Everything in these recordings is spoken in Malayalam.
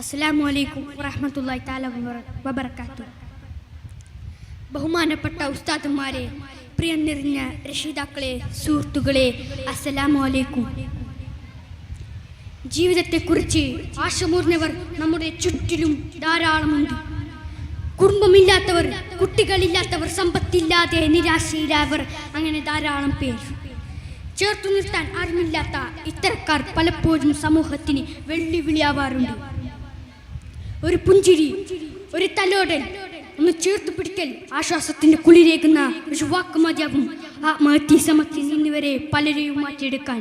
അസ്സലാമു അലൈക്കും വറഹ്മത്തുള്ളാഹി തആല വബറകാതുഹു. ബഹുമാനപ്പെട്ട ഉസ്താദുമാരെ, പ്രിയം നിറഞ്ഞ രക്ഷിതാക്കളെ, സുഹൃത്തുക്കളെ, അസ്സലാമു അലൈക്കും. ജീവിതത്തെക്കുറിച്ച് ആശമൂർന്നവർ നമ്മുടെ ചുറ്റിലും ധാരാളമുണ്ട്. കുടുംബമില്ലാത്തവർ, കുട്ടികളില്ലാത്തവർ, സമ്പത്തില്ലാതെ നിരാശയിലായവർ, അങ്ങനെ ധാരാളം പേർ. ചേർത്തു നിർത്താൻ ആരുമില്ലാത്ത ഇത്തരക്കാർ പലപ്പോഴും സമൂഹത്തിന് വെല്ലുവിളിയാവാറുണ്ട്. ഒരു പുഞ്ചിരി, ഒരു തലോടൽ, ഒന്ന് ചേർത്ത് പിടിക്കൽ, ആശ്വാസത്തിന്റെ കുളിരേക്കുന്ന ഒരു വാക്ക് മതിയാകും ആത്മഹത്യ സമത്തിൽ നിന്നുവരെ പലരെയും മാറ്റിയെടുക്കാൻ.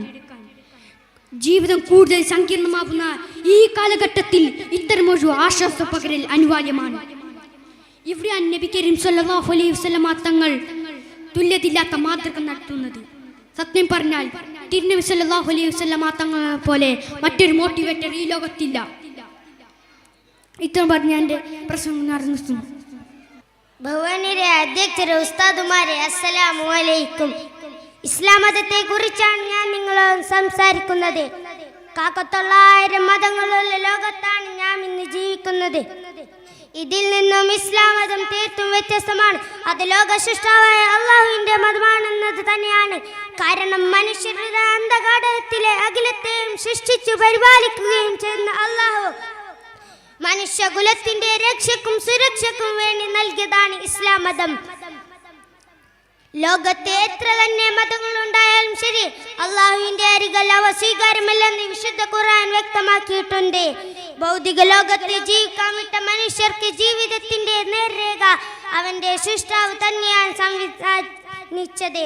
ജീവിതം കൂടുതൽ സങ്കീർണമാകുന്ന ഈ കാലഘട്ടത്തിൽ ഇത്തരമൊരു ആശ്വാസ പകരൽ അനിവാര്യമാണ്. ഇവിടെയാണ് നബി കരീം സല്ലല്ലാഹു അലൈഹി വസല്ലം തങ്ങൾ തുല്യതയില്ലാത്ത മാതൃക നടത്തുന്നത്. സത്യം പറഞ്ഞാൽ തിരുനബി സല്ലല്ലാഹു അലൈഹി വസല്ലം തങ്ങളെ പോലെ മറ്റൊരു മോട്ടിവേറ്റർ ഈ ലോകത്തില്ല. ഇത്രയും പറഞ്ഞ് എൻ്റെ പ്രസംഗം നടന്നു. ബഹുമാന്യരെ അധ്യക്ഷരെ, ഉസ്താദുമാരെ, അസ്സലാമു അലൈക്കും. ഇസ്ലാം മതത്തെ കുറിച്ചാണ് ഞാൻ നിങ്ങളോട് സംസാരിക്കുന്നത്. 900 മതങ്ങളുള്ള ലോകത്താണ് ഞാൻ ഇന്ന് ജീവിക്കുന്നത്. ഇതിൽ നിന്നും ഇസ്ലാം മതം തീർത്തും വ്യത്യസ്തമാണ്. അത് ലോക സൃഷ്ടാവായ അള്ളാഹുവിന്റെ മതമാണെന്നത് തന്നെയാണ്. കാരണം മനുഷ്യരുടെ അന്ധകാരത്തിലെ അഖിലത്തെയും സൃഷ്ടിച്ചു പരിപാലിക്കുകയും ചെയ്യുന്ന അള്ളാഹു മനുഷ്യകുലത്തിന്റെ രക്ഷയ്ക്കും സുരക്ഷയ്ക്കും വേണ്ടി നൽകിയതാണ് ഇസ്ലാം മതം. ലോകത്തെ എത്ര തന്നെ മതങ്ങൾ ഉണ്ടായാലും ശരി, അള്ളാഹുവിന്റെ അരികിൽ അവ സ്വീകാര്യമല്ലെന്ന് വിശുദ്ധ ഖുർആൻ വ്യക്തമാക്കിയിട്ടുണ്ട്. ഭൗതിക ലോകത്ത് ജീവിക്കാൻ വിട്ട മനുഷ്യർക്ക് ജീവിതത്തിന്റെ നേർരേഖ അവന്റെ സൃഷ്ടാവ് തന്നെയാണ് സംവിധാനിച്ചത്.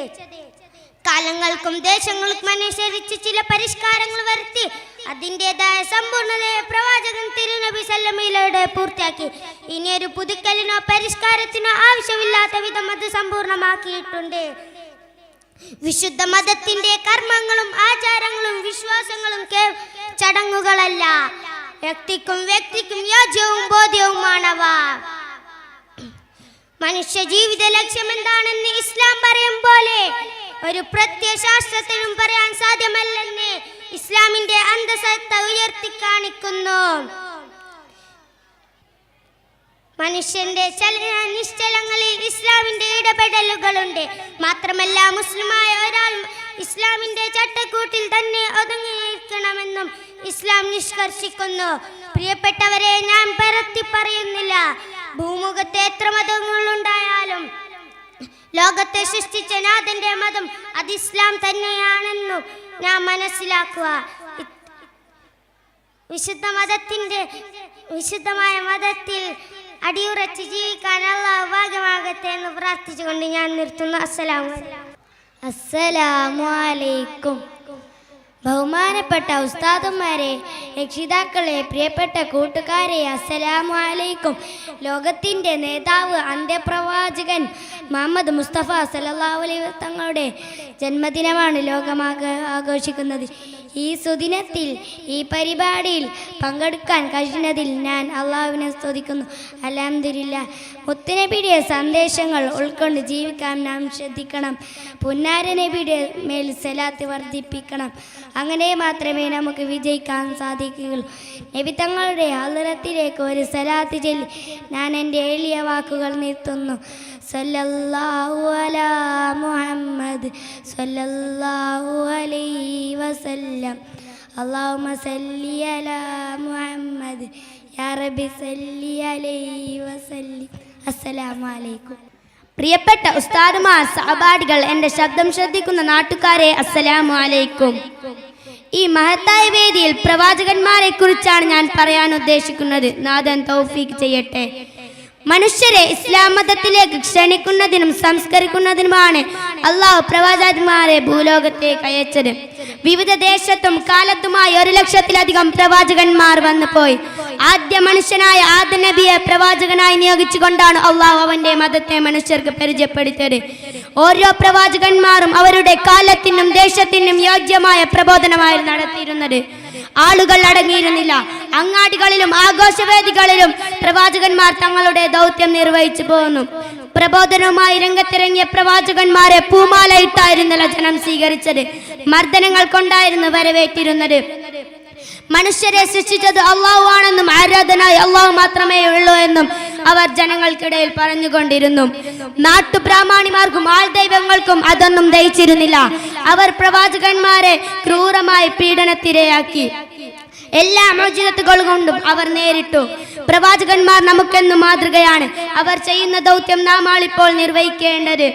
കാലങ്ങൾക്കും ദേശങ്ങൾക്കും അനുസരിച്ച് ചില പരിഷ്കാരങ്ങൾ വരുത്തി അതിൻ്റെതായ സമ്പൂർണ്ണതയെ പ്രവാചകൻ തിരുനബി സല്ലല്ലാഹു പൂർത്തിയാക്കി. ഇനിയൊരു പുതുക്കലിനോ പരിഷ്കാരത്തിനോ ആവശ്യമില്ലാത്ത വിധം അത് സമ്പൂർണ്ണമാക്കിയിട്ടുണ്ട്. വിശുദ്ധ മതത്തിന്റെ കർമ്മങ്ങളും ആചാരങ്ങളും വിശ്വാസങ്ങളും ചടങ്ങുകളല്ല, വ്യക്തിക്കും യോജ്യവും ബോധ്യവുമാണവ. മനുഷ്യ ജീവിത ലക്ഷ്യം എന്താണെന്ന് ഇസ്ലാം പറയും പോലെ ഒരു പ്രത്യയശാസ്ത്രത്തിനും പറയാൻ സാധ്യമല്ലെന്ന് ഇസ്ലാമിന്റെ അന്തസത്ത ഉയർത്തി കാണിക്കുന്നു. മനുഷ്യന്റെ നിശ്ചലങ്ങളിൽ ഇസ്ലാമിന്റെ ഇടപെടലുകളുണ്ട്. മാത്രമല്ല, മുസ്ലിമായ ഒരാൾ ഇസ്ലാമിന്റെ ചട്ടക്കൂട്ടിൽ തന്നെ ഒതുങ്ങിയിരിക്കണമെന്നും ഇസ്ലാം നിഷ്കർഷിക്കുന്നു. പ്രിയപ്പെട്ടവരെ, ഞാൻ പരത്തി പറയുന്നില്ല. ഭൂമുഖത്തെ എത്ര മതങ്ങളുണ്ടായാലും ലോകത്തെ സൃഷ്ടിച്ച നാഥന്റെ മതം അത് ഇസ്ലാം തന്നെയാണെന്നും നാം മനസ്സിലാക്കുക. വിശുദ്ധമായ മതത്തിൽ അടിയുറച്ച് ജീവിക്കാൻ അല്ലാഹു ഭാഗ്യമാകട്ടെ എന്ന് പ്രാർത്ഥിച്ചുകൊണ്ട് ഞാൻ നിർത്തുന്നു. അസ്സലാമു അലൈക്കും. ബഹുമാനപ്പെട്ട ഉസ്താദുമാരെ, രക്ഷിതാക്കളെ, പ്രിയപ്പെട്ട കൂട്ടുകാരെ, അസ്സലാമു അലൈക്കും. ലോകത്തിൻ്റെ നേതാവ് അന്ത്യപ്രവാചകൻ മുഹമ്മദ് മുസ്തഫ സല്ലല്ലാഹു അലൈഹി വസല്ലം തങ്ങളുടെ ജന്മദിനമാണ് ആഘോഷിക്കുന്നത്. ഈ സുദിനത്തിൽ, ഈ പരിപാടിയിൽ പങ്കെടുക്കാൻ കഴിഞ്ഞതിൽ ഞാൻ അള്ളാഹുവിനെ സ്തുതിക്കുന്നു. അൽഹംദുലില്ലാഹ്. മുത്തുനബിയുടെ സന്ദേശങ്ങൾ ഉൾക്കൊണ്ട് ജീവിക്കാൻ നാം ശ്രദ്ധിക്കണം. പുന്നാര നബിയുടെ മേൽ സലാത്ത് വർദ്ധിപ്പിക്കണം. അങ്ങനെ മാത്രമേ നമുക്ക് വിജയിക്കാൻ സാധിക്കുകയുള്ളൂ. നബി തങ്ങളുടെ ഹളറത്തിലേക്ക് ഒരു സലാത്ത് ചൊല്ലി ഞാൻ എൻ്റെ എളിയ വാക്കുകൾ നിർത്തുന്നു. സല്ലല്ലാഹു അലാ മുഹമ്മദ് സല്ലല്ലാഹു അലൈഹി വസല്ലം. അല്ലാഹുമ്മ സല്ലി അലാ മുഹമ്മദ് യാ റബ്ബി സല്ലി അലൈഹി വസല്ലം. അസ്സലാമു അലൈക്കും. പ്രിയപ്പെട്ട ഉസ്താദുമാർ, സഹപാഠികൾ, എൻ്റെ ശബ്ദം ശ്രദ്ധിക്കുന്ന നാട്ടുകാരെ, അസ്സലാമു അലൈക്കും. ഈ മഹത്തായ വേദിയിൽ പ്രവാചകന്മാരെ കുറിച്ചാണ് ഞാൻ പറയാൻ ഉദ്ദേശിക്കുന്നത്. നാഥൻ തൗഫീഖ് ചെയ്യട്ടെ. മനുഷ്യരെ ഇസ്ലാം മതത്തിലേക്ക് ക്ഷണിക്കുന്നതിനും സംസ്കരിക്കുന്നതിനുമാണ് അള്ളാഹു പ്രവാചകന്മാരെ ഭൂലോകത്തേക്ക് അയച്ചത്. വിവിധ ദേശത്തും കാലത്തുമായി 1,00,000-ലധികം പ്രവാചകന്മാർ വന്നുപോയി. ആദ്യ മനുഷ്യനായ ആദം നബിയെ പ്രവാചകനായി നിയോഗിച്ചുകൊണ്ടാണ് അള്ളാഹു അവന്റെ മതത്തെ മനുഷ്യർക്ക് പരിചയപ്പെടുത്തിയത്. ഓരോ പ്രവാചകന്മാരും അവരുടെ കാലത്തിനും ദേശത്തിനും യോഗ്യമായ പ്രബോധനമായിരുന്നു നടത്തിയിരുന്നത്. ആളുകൾ അടങ്ങിയിരുന്നില്ല. അങ്ങാടികളിലും ആഘോഷവേദികളിലും പ്രവാചകന്മാർ തങ്ങളുടെ ദൗത്യം നിർവഹിച്ചു പോകുന്നു. പ്രബോധനവുമായി രംഗത്തിറങ്ങിയ പ്രവാചകന്മാരെ പൂമാലയിട്ടായിരുന്നില്ല ജനം സ്വീകരിച്ചത്, മർദ്ദനങ്ങൾ കൊണ്ടായിരുന്നു വരവേറ്റിരുന്നത്. മനുഷ്യരെ സൃഷ്ടിച്ചത് അള്ളാഹു ആണെന്നും ആരാധനായി അള്ളാഹു മാത്രമേ ഉള്ളൂ എന്നും അവർ ജനങ്ങൾക്കിടയിൽ പറഞ്ഞുകൊണ്ടിരുന്നു. നാട്ടുപ്രാമാണിമാർക്കും ആൾദൈവങ്ങൾക്കും അതൊന്നും ദയിച്ചിരുന്നില്ല. അവർ പ്രവാചകന്മാരെ ക്രൂരമായി പീഡനത്തിരയാക്കി. എല്ലാ മുഅ്ജിസത്തുകൾ കൊണ്ടും അവർ നേരിട്ടു. പ്രവാചകന്മാർ നമുക്കെന്നും മാതൃകയാണ്. അവർ ചെയ്യുന്ന ദൗത്യം നാം ആളിപ്പോൾ നിർവഹിക്കേണ്ടത്.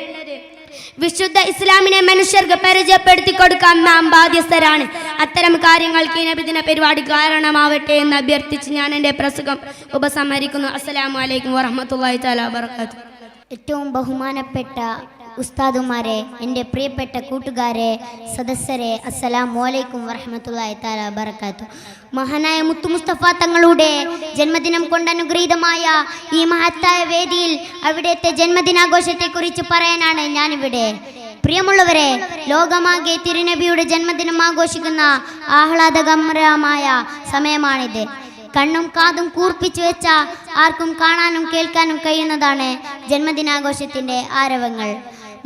വിശുദ്ധ ഇസ്ലാമിനെ മനുഷ്യർക്ക് പരിചയപ്പെടുത്തി കൊടുക്കാൻ നാം ബാധ്യസ്ഥരാണ്. അത്തരം കാര്യങ്ങൾക്ക് ഈ നബിദിന പരിപാടി കാരണമാവട്ടെ എന്ന് അഭ്യർത്ഥിച്ച് ഞാൻ എൻ്റെ പ്രസംഗം ഉപസംഹരിക്കുന്നു. അസ്സലാമു അലൈക്കും വറഹ്മത്തുള്ളാഹി തആല വബറകാതുഹു. ഏറ്റവും ബഹുമാനപ്പെട്ട ഉസ്താദുമാരെ, എൻ്റെ പ്രിയപ്പെട്ട കൂട്ടുകാരെ, സദസ്യരെ, അസ്സലാമു അലൈക്കും വറഹ്മത്തുള്ളാഹി തആല വബറകാതുഹു. മഹാനായ മുത്തു മുസ്തഫ തങ്ങളുടെ ജന്മദിനം കൊണ്ട് അനുഗ്രഹീതമായ ഈ മഹത്തായ വേദിയിൽ അവിടുത്തെ ജന്മദിനാഘോഷത്തെക്കുറിച്ച് പറയാനാണ് ഞാനിവിടെ. പ്രിയമുള്ളവരെ, ലോകമാകെ തിരുനബിയുടെ ജന്മദിനം ആഘോഷിക്കുന്ന ആഹ്ലാദകരമായ സമയമാണിത്. കണ്ണും കാതും കൂർപ്പിച്ചു വെച്ച ആർക്കും കാണാനും കേൾക്കാനും കഴിയുന്നതാണ് ജന്മദിനാഘോഷത്തിൻ്റെ ആരവങ്ങൾ.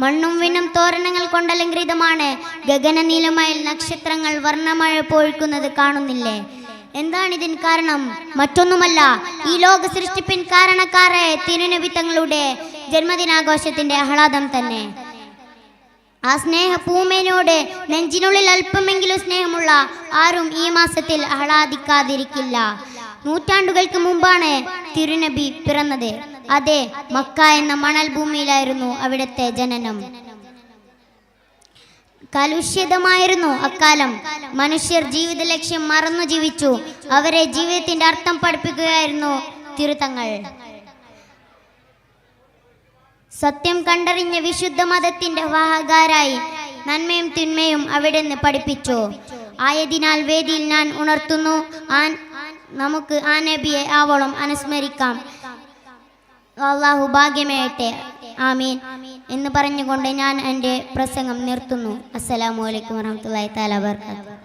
മണ്ണും വിണ്ണും തോരണങ്ങൾ കൊണ്ടലങ്കൃതമാണ്. ഗഗനനീലമയിൽ നക്ഷത്രങ്ങൾ വർണ്ണമഴ പൊഴിക്കുന്നത് കാണുന്നില്ലേ? എന്താണിതിന് കാരണം? മറ്റൊന്നുമല്ല, ഈ ലോക സൃഷ്ടിപ്പിൻ കാരണക്കാരെ തിരുനബി തങ്ങളുടെ ജന്മദിനാഘോഷത്തിൻ്റെ ആഹ്ലാദം തന്നെ. ആ സ്നേഹ പൂമേനോട് നെഞ്ചിനുള്ളിൽ അല്പമെങ്കിലും സ്നേഹമുള്ള ആരും ഈ മാസത്തിൽ ആഹ്ലാദിക്കാതിരിക്കില്ല. നൂറ്റാണ്ടുകൾക്ക് മുമ്പാണ് തിരുനബി പിറന്നത്. അതെ, മക്ക എന്ന മണൽ ഭൂമിയിലായിരുന്നു അവിടുത്തെ ജനനം. കലുഷിതമായിരുന്നു അക്കാലം. മനുഷ്യർ ജീവിത ലക്ഷ്യം മറന്നു ജീവിച്ചു. അവരെ ജീവിതത്തിന്റെ അർത്ഥം പഠിപ്പിക്കുകയായിരുന്നു തിരുത്തങ്ങൾ. സത്യം കണ്ടറിഞ്ഞ വിശുദ്ധ മതത്തിന്റെ വാഹകരായി നന്മയും തിന്മയും അവിടുന്ന് പഠിപ്പിച്ചു. ആയതിനാൽ വേദിയിൽ ഞാൻ ഉണർത്തുന്നു, നമുക്ക് ആ നബിയെ ആവോളം അനുസ്മരിക്കാം. അല്ലാഹു ഭാഗ്യമേട്ടെ, ആമീൻ എന്ന് പറഞ്ഞുകൊണ്ട് ഞാൻ എൻ്റെ പ്രസംഗം നിർത്തുന്നു. അസ്സലാമു അലൈക്കും വറഹ്മത്തുള്ളാഹി തആല വബറകാതുഹു.